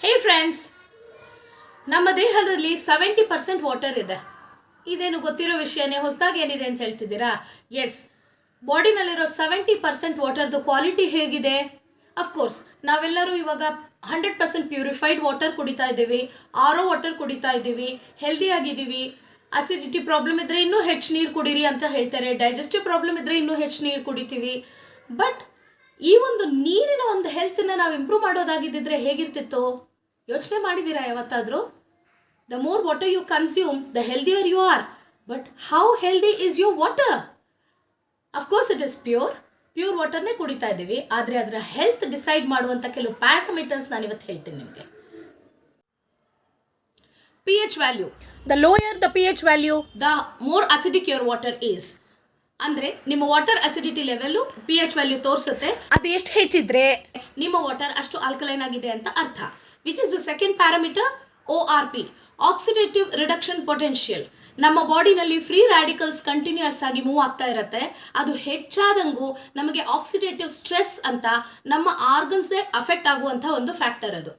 ಹೇ friends, ನಮ್ಮ ದೇಹದಲ್ಲಿ 70% water ಇದೆ. ಇದೇನು ಗೊತ್ತಿರೋ ವಿಷಯನೇ, ಹೊಸದಾಗಿ ಏನಿದೆ ಅಂತ ಹೇಳ್ತಿದ್ದೀರಾ? ಎಸ್, ಬಾಡಿನಲ್ಲಿರೋ 70% ವಾಟರ್ದು ಕ್ವಾಲಿಟಿ ಹೇಗಿದೆ? ಅಫ್ಕೋರ್ಸ್ ನಾವೆಲ್ಲರೂ ಇವಾಗ 100% ಪ್ಯೂರಿಫೈಡ್ ವಾಟರ್ ಕುಡಿತಾ ಇದ್ದೀವಿ, ಆರ್ ಒ ವಾಟರ್ ಕುಡಿತಾ ಇದ್ದೀವಿ, ಹೆಲ್ದಿ ಆಗಿದ್ದೀವಿ. ಅಸಿಡಿಟಿ ಪ್ರಾಬ್ಲಮ್ ಇದ್ದರೆ ಇನ್ನೂ ಹೆಚ್ಚು ನೀರು ಕುಡೀರಿ ಅಂತ ಹೇಳ್ತಾರೆ, ಡೈಜೆಸ್ಟಿವ್ ಪ್ರಾಬ್ಲಮ್ ಇದ್ದರೆ ಇನ್ನೂ ಹೆಚ್ಚು ನೀರು ಕುಡಿತೀವಿ. ಬಟ್ ಈ ಒಂದು ನೀರಿನ ಒಂದು ಹೆಲ್ತನ್ನ ನಾವು ಇಂಪ್ರೂವ್ ಮಾಡೋದಾಗಿದ್ದಿದ್ರೆ ಹೇಗಿರ್ತಿತ್ತು? ಯೋಚನೆ ಮಾಡಿದ್ದೀರಾ ಯಾವತ್ತಾದರೂ? The more water you consume, the healthier you are. But how healthy is your water? Of course it is pure ವಾಟರ್ನೇ ಕುಡಿತಾ ಇದ್ದೀವಿ, ಆದರೆ ಅದರ ಹೆಲ್ತ್ ಡಿಸೈಡ್ ಮಾಡುವಂಥ ಕೆಲವು ಪ್ಯಾರಾಮೀಟರ್ಸ್ ನಾನು ಇವತ್ತು ಹೇಳ್ತೀನಿ ನಿಮಗೆ. P H value. The lower the P H value, the more acidic your water is. ಅಂದರೆ ನಿಮ್ಮ water acidity level P H value ತೋರಿಸುತ್ತೆ. ಅದು ಎಷ್ಟು ಹೆಚ್ಚಿದ್ರೆ ನಿಮ್ಮ ವಾಟರ್ ಅಷ್ಟು ಆಲ್ಕಲೈನ್ ಆಗಿದೆ ಅಂತ ಅರ್ಥ. Which is the second parameter? ORP, oxidative reduction potential. ನಮ್ಮ ಬಾಡಿನಲ್ಲಿ ಫ್ರೀ ರ್ಯಾಡಿಕಲ್ಸ್ ಕಂಟಿನ್ಯೂಸ್ ಆಗಿ ಮೂವ್ ಆಗ್ತಾ ಇರುತ್ತೆ. ಅದು ಹೆಚ್ಚಾದಂಗೂ ನಮಗೆ ಆಕ್ಸಿಡೇಟಿವ್ ಸ್ಟ್ರೆಸ್ ಅಂತ ನಮ್ಮ ಆರ್ಗನ್ಸ್ನೇ ಅಫೆಕ್ಟ್ ಆಗುವಂಥ ಒಂದು ಫ್ಯಾಕ್ಟರ್ ಅದು.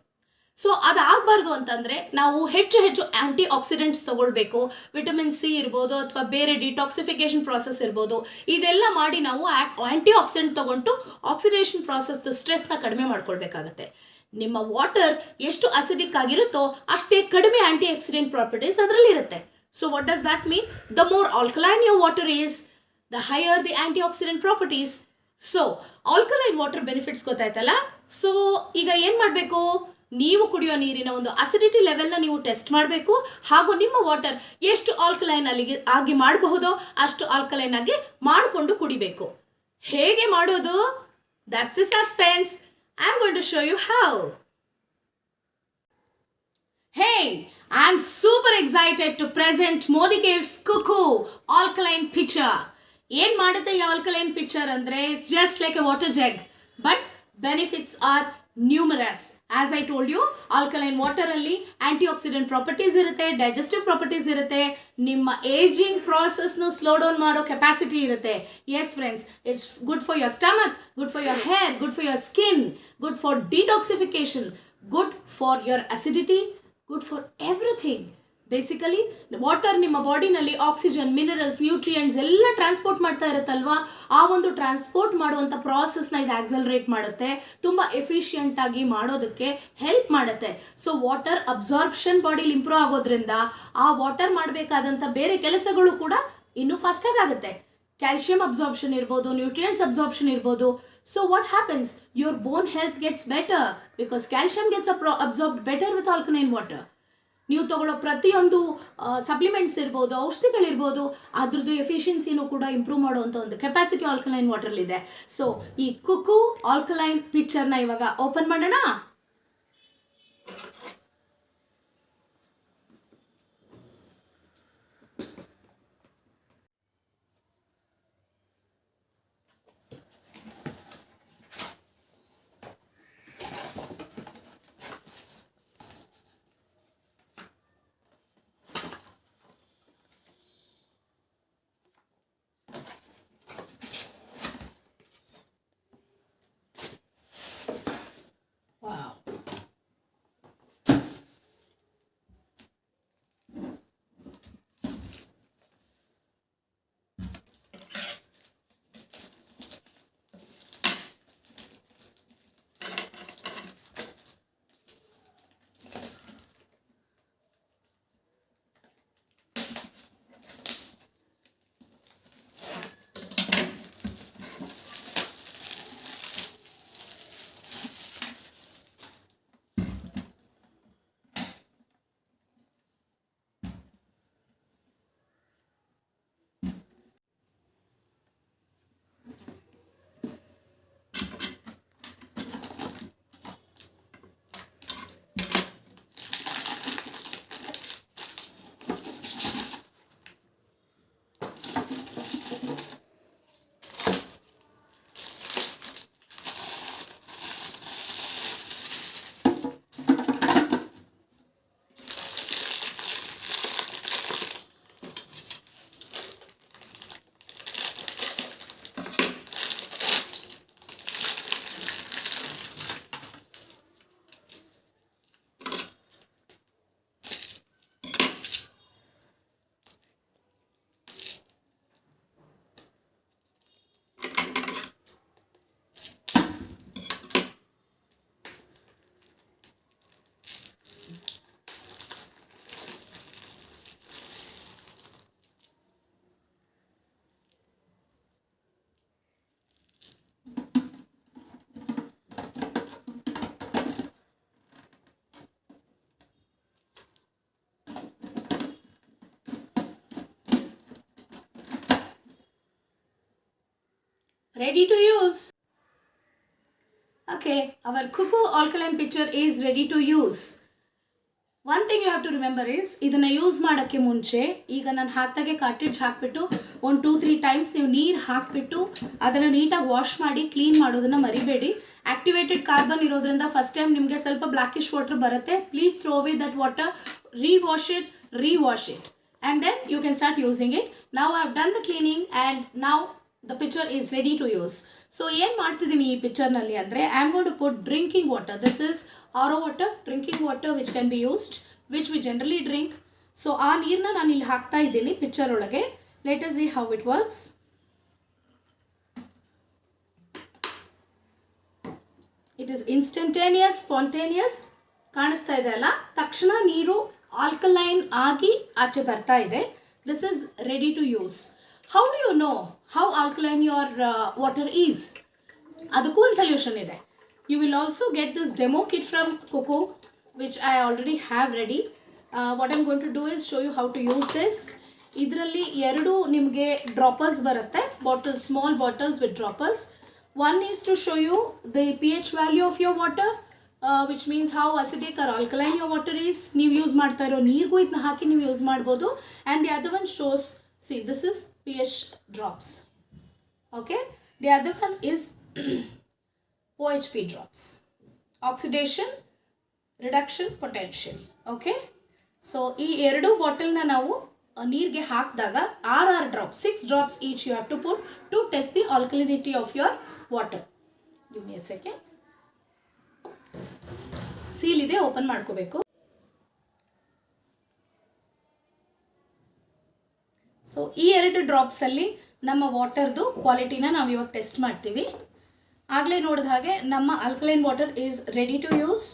ಸೊ ಅದಾಗಬಾರ್ದು ಅಂತಂದರೆ ನಾವು ಹೆಚ್ಚು ಆ್ಯಂಟಿ ಆಕ್ಸಿಡೆಂಟ್ಸ್ ತೊಗೊಳ್ಬೇಕು. ವಿಟಮಿನ್ ಸಿ ಇರ್ಬೋದು ಅಥವಾ ಬೇರೆ ಡಿಟಾಕ್ಸಿಫಿಕೇಷನ್ ಪ್ರಾಸೆಸ್ ಇರ್ಬೋದು. ಇದೆಲ್ಲ ಮಾಡಿ ನಾವು ಆ್ಯಂಟಿ ಆಕ್ಸಿಡೆಂಟ್ ತೊಗೊಂಡು ಆಕ್ಸಿಡೇಷನ್ ಪ್ರಾಸೆಸ್ದು ಸ್ಟ್ರೆಸ್ನ ಕಡಿಮೆ ಮಾಡ್ಕೊಳ್ಬೇಕಾಗತ್ತೆ. ನಿಮ್ಮ ವಾಟರ್ ಎಷ್ಟು ಅಸಿಡಿಕ್ ಆಗಿರುತ್ತೋ ಅಷ್ಟೇ ಕಡಿಮೆ ಆ್ಯಂಟಿ ಆಕ್ಸಿಡೆಂಟ್ ಪ್ರಾಪರ್ಟೀಸ್ ಅದರಲ್ಲಿರುತ್ತೆ. So what does that mean? The more alkaline your water is, the higher the antioxidant properties. So alkaline water benefits ಗೊತ್ತಾಯ್ತಲ್ಲ? ಸೊ ಈಗ ಏನು ಮಾಡಬೇಕು? ನೀವು ಕುಡಿಯೋ ನೀರಿನ ಒಂದು ಅಸಿಡಿಟಿ ಲೆವೆಲ್ನ ನೀವು ಟೆಸ್ಟ್ ಮಾಡಬೇಕು, ಹಾಗೂ ನಿಮ್ಮ ವಾಟರ್ ಎಷ್ಟು ಆಲ್ಕಲೈನ್ ಆಗಿ ಮಾಡಬಹುದೋ ಅಷ್ಟು ಆಲ್ಕಲೈನ್ ಆಗಿ ಮಾಡಿಕೊಂಡು ಕುಡಿಬೇಕು. ಹೇಗೆ ಮಾಡೋದು? That's the suspense. I'm going to show you how. Hey, I'm super excited to present Modicare's Cuckoo Alkaline Pitcher. ಏನು ಮಾಡುತ್ತೆ ಈ ಆಲ್ಕಲೈನ್ ಪಿಕ್ಚರ್ ಅಂದರೆ, it's just like a water jug, but benefits are numerous. As I told you, alkaline ವಾಟರಲ್ಲಿ antioxidant properties ಇರುತ್ತೆ, digestive properties ಇರುತ್ತೆ, ನಿಮ್ಮ ageing ಪ್ರಾಸೆಸ್ನು slow down ಮಾಡೋ ಕೆಪಾಸಿಟಿ ಇರುತ್ತೆ. Yes friends, it's good for your stomach, good for your hair, good for your skin, good for detoxification, good for your acidity, good for everything. Basically water ನಿಮ್ಮ ಬಾಡಿನಲ್ಲಿ oxygen, minerals, nutrients ಎಲ್ಲ transport ಮಾಡ್ತಾ ಇರುತ್ತಲ್ವಾ, ಆ ಒಂದು transport ಮಾಡುವಂಥ ಪ್ರಾಸೆಸ್ನ ಇದು accelerate ಮಾಡುತ್ತೆ, ತುಂಬ ಎಫಿಷಿಯೆಂಟ್ ಆಗಿ ಮಾಡೋದಕ್ಕೆ ಹೆಲ್ಪ್ ಮಾಡುತ್ತೆ. ಸೊ ವಾಟರ್ ಅಬ್ಸಾರ್ಪ್ಷನ್ ಬಾಡಿಲಿ ಇಂಪ್ರೂವ್ ಆಗೋದ್ರಿಂದ ಆ ವಾಟರ್ ಮಾಡಬೇಕಾದಂಥ ಬೇರೆ ಕೆಲಸಗಳು ಕೂಡ ಇನ್ನೂ ಫಾಸ್ಟಾಗಿ ಆಗುತ್ತೆ. ಕ್ಯಾಲ್ಶಿಯಂ ಅಬ್ಸಾರ್ಪ್ಷನ್ ಇರ್ಬೋದು, ನ್ಯೂಟ್ರಿಯೆಂಟ್ಸ್ ಅಬ್ಸಾರ್ಪ್ಷನ್ ಇರ್ಬೋದು. So what happens? Your bone health gets better because calcium gets absorbed better with alkaline water. ನೀವು ತಗೊಳ್ಳೋ ಪ್ರತಿಯೊಂದು ಸಪ್ಲಿಮೆಂಟ್ಸ್ ಇರ್ಬೋದು, ಔಷಧಿಗಳಿರ್ಬೋದು, ಅದ್ರದ್ದು ಎಫಿಷಿಯನ್ಸಿನೂ ಕೂಡ ಇಂಪ್ರೂವ್ ಮಾಡುವಂಥ ಒಂದು ಕೆಪಾಸಿಟಿ ಆಲ್ಕಲೈನ್ ವಾಟರ್ಲಿದೆ. ಸೊ ಈ ಕುಕು ಆಲ್ಕಲೈನ್ ಪಿಕ್ಚರ್ನ ಇವಾಗ ಓಪನ್ ಮಾಡೋಣ. Wow. ready to use. Okay, our Cuckoo alkaline pitcher is ready to use. One thing you have to remember is, ಇದನ್ನು ಯೂಸ್ ಮಾಡೋಕ್ಕೆ ಮುಂಚೆ ಈಗ ನಾನು ಹಾಕ್ದಾಗೆ ಕಾರ್ಟ್ರಿಡ್ಜ್ ಹಾಕಿಬಿಟ್ಟು ಒಂದು 2-3 ಟೈಮ್ಸ್ ನೀವು ನೀರು ಹಾಕಿಬಿಟ್ಟು ಅದನ್ನು ನೀಟಾಗಿ ವಾಶ್ ಮಾಡಿ ಕ್ಲೀನ್ ಮಾಡೋದನ್ನು ಮರಿಬೇಡಿ. ಆ್ಯಕ್ಟಿವೇಟೆಡ್ ಕಾರ್ಬನ್ ಇರೋದ್ರಿಂದ ಫಸ್ಟ್ ಟೈಮ್ ನಿಮಗೆ ಸ್ವಲ್ಪ ಬ್ಲ್ಯಾಕಿಶ್ ವಾಟರ್ ಬರುತ್ತೆ. Please throw away that water, rewash it and then you can start using it. Now I have done the cleaning and now the pitcher is ready to use. So ಏನು ಮಾಡ್ತಿದ್ದೀನಿ ಈ ಪಿಕ್ಚರ್ನಲ್ಲಿ ಅಂದರೆ, I am going to put drinking water. This is RO water, drinking water which can be used, which we generally drink. So ಆ ನೀರನ್ನ ನಾನು ಇಲ್ಲಿ ಹಾಕ್ತಾ ಇದ್ದೀನಿ ಪಿಕ್ಚರ್ ಒಳಗೆ. Let us see how it works. It is instantaneous, spontaneous. ಕಾಣಿಸ್ತಾ ಇದೆ ಅಲ್ಲ, ತಕ್ಷಣ ನೀರು ಆಲ್ಕಲೈನ್ ಆಗಿ ಆಚೆ ಬರ್ತಾ ಇದೆ. This is ready to use. How do you know how alkaline your water is? ಅದಕ್ಕೂ ಒಂದು ಸೊಲ್ಯೂಷನ್ ಇದೆ. You will also get this demo kit from Cuckoo which I already have ready. What I'm going to do is show you how to use this. ಇದರಲ್ಲಿ 2 ನಿಮಗೆ droppers ಬರುತ್ತೆ, bottles, small bottles with droppers. One is to show you the pH value of your water, which means how acidic or alkaline your water is. ನೀವು use ಮಾಡ್ತಾ ಇರೋ ನೀರಿಗೂ ಇದನ್ನ ಹಾಕಿ ನೀವು use ಮಾಡ್ಬೋದು. And the other one shows, see this is pH drops. Okay, the other one is OHP drops, oxidation reduction potential. Okay, so ಈ 2 ಬಾಟಲ್ನ ನಾವು ನೀರಿಗೆ ಹಾಕಿದಾಗ 6 drops, 6 drops each you have to put to test the alkalinity of your water. Give me a second. Seal ಇದೆ, open ಮಾಡ್ಕೋಬೇಕು. So ಈ 2 ಡ್ರಾಪ್ಸಲ್ಲಿ ನಮ್ಮ ವಾಟರ್ದು ಕ್ವಾಲಿಟಿನ ನಾವು ಇವಾಗ ಟೆಸ್ಟ್ ಮಾಡ್ತೀವಿ. ಆಗಲೇ ನೋಡಿದ ಹಾಗೆ ನಮ್ಮ alkaline water is ready to use.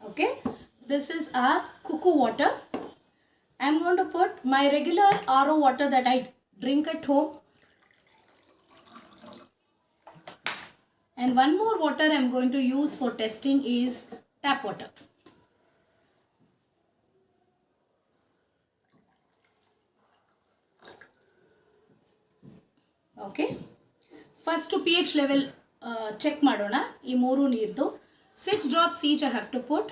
Okay, this is our Cuckoo water. I am going to put my regular RO water that I drink at home, and one more water I am going to use for testing is tap water. Okay, first pH level check ಮಾಡೋಣ. ಈ 3 ನೀರ್ದು 6 drops each I have to put.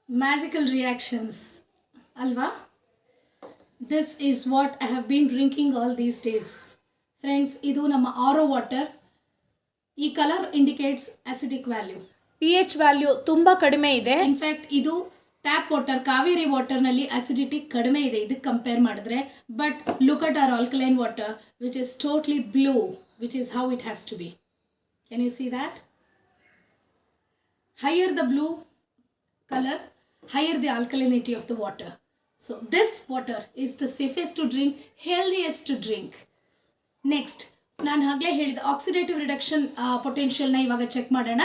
Magical reactions, alva. This is what I have been drinking all these days. Friends, idu nama RO water. ಈ colour indicates acidic value. pH value ತುಂಬ ಕಡಿಮೆ ಇದೆ. In fact ಇದು tap water, Kaveri ವಾಟರ್ನಲ್ಲಿ acidity ಕಡಿಮೆ ಇದೆ ಇದಕ್ಕೆ compare ಮಾಡಿದ್ರೆ. But look at our alkaline water which is totally blue, which is how it has to be. Can you see that? Higher the blue color, higher the alkalinity of the water. So this water is the safest to drink, healthiest to drink. Next, ನಾನು ಆಗಲೇ ಹೇಳಿದ oxidative reduction ಪೊಟೆನ್ಷಿಯಲ್ನ ಇವಾಗ check ಮಾಡೋಣ.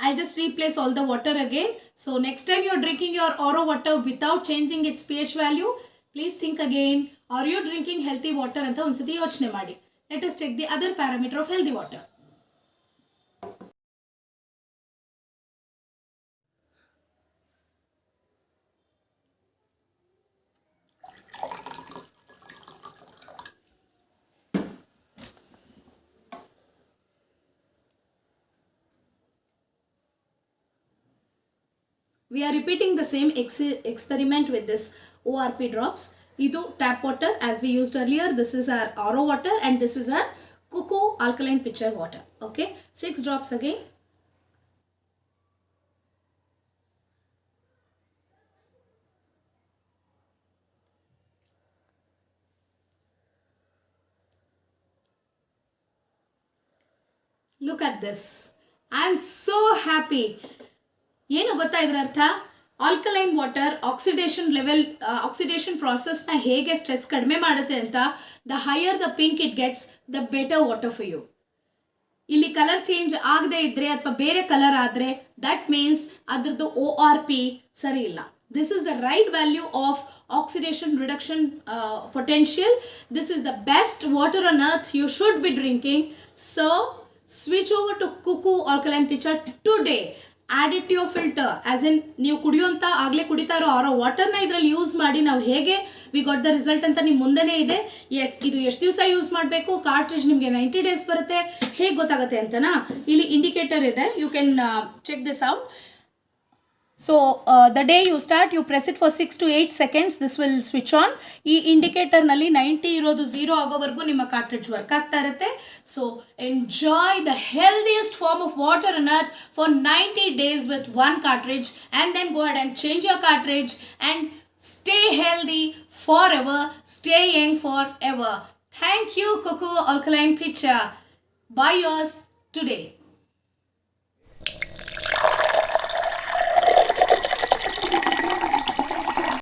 I just replace all the water again. So next time you are drinking your RO water without changing its pH value, please think again, are you drinking healthy water ಅಂತ ಒಂದ್ಸತಿ ಯೋಚನೆ ಮಾಡಿ. Let us check the other parameter of healthy water. We are repeating the same experiment with this ORP drops. Idu tap water as we used earlier. This is our RO water and this is our Cuckoo alkaline pitcher water. Okay, 6 drops again. Look at this. I am so happy. ಏನು ಗೊತ್ತಾ ಇದರ ಅರ್ಥ? Alkaline water oxidation ಪ್ರಾಸೆಸ್ನ ಹೇಗೆ stress ಕಡಿಮೆ ಮಾಡುತ್ತೆ ಅಂತ. The higher the pink it gets, the better water for you. ಇಲ್ಲಿ colour change ಆಗದೆ ಇದ್ರೆ ಅಥವಾ ಬೇರೆ ಕಲರ್ ಆದರೆ ದಟ್ ಮೀನ್ಸ್ ಅದ್ರದ್ದು ORP ಸರಿ ಇಲ್ಲ. This is the right value of oxidation reduction potential. This is the best water on earth you should be drinking. So switch over to Cuckoo alkaline pitcher today. Add it to your filter, as in ನೀವು ಕುಡಿಯುವಂಥ ಆಗಲೇ ಕುಡಿತಾ ಇರೋ ವಾಟರ್ನ ಇದರಲ್ಲಿ use ಮಾಡಿ ನಾವು ಹೇಗೆ we got the result ಅಂತ ನಿಮ್ಮ ಮುಂದೆನೇ ಇದೆ. ಎಸ್, ಇದು ಎಷ್ಟು ದಿವಸ ಯೂಸ್ ಮಾಡಬೇಕು, ಕಾರ್ಟ್ರಿಜ್ ನಿಮಗೆ 90 ಡೇಸ್ ಬರುತ್ತೆ, ಹೇಗೆ ಗೊತ್ತಾಗುತ್ತೆ ಅಂತನಾ ಇಲ್ಲಿ ಇಂಡಿಕೇಟರ್ ಇದೆ. You can check this out. So the day you start, you press it for 6 to 8 seconds. This will switch on. ಈ ಇಂಡಿಕೇಟರ್ ನಲ್ಲಿ 90 ಇರೋದು 0 ಆಗೋವರೆಗೂ ನಿಮ್ಮ ಕಾರ್ಟ್ರಿಜ್ ವರ್ಕ್ ಆಗ್ತಾ ಇರುತ್ತೆ. So enjoy the healthiest form of water on earth for 90 days with one cartridge, and then go ahead and change your cartridge and stay healthy forever, stay young forever. Thank you, Cuckoo Alkaline Pitcher. Buy yours today.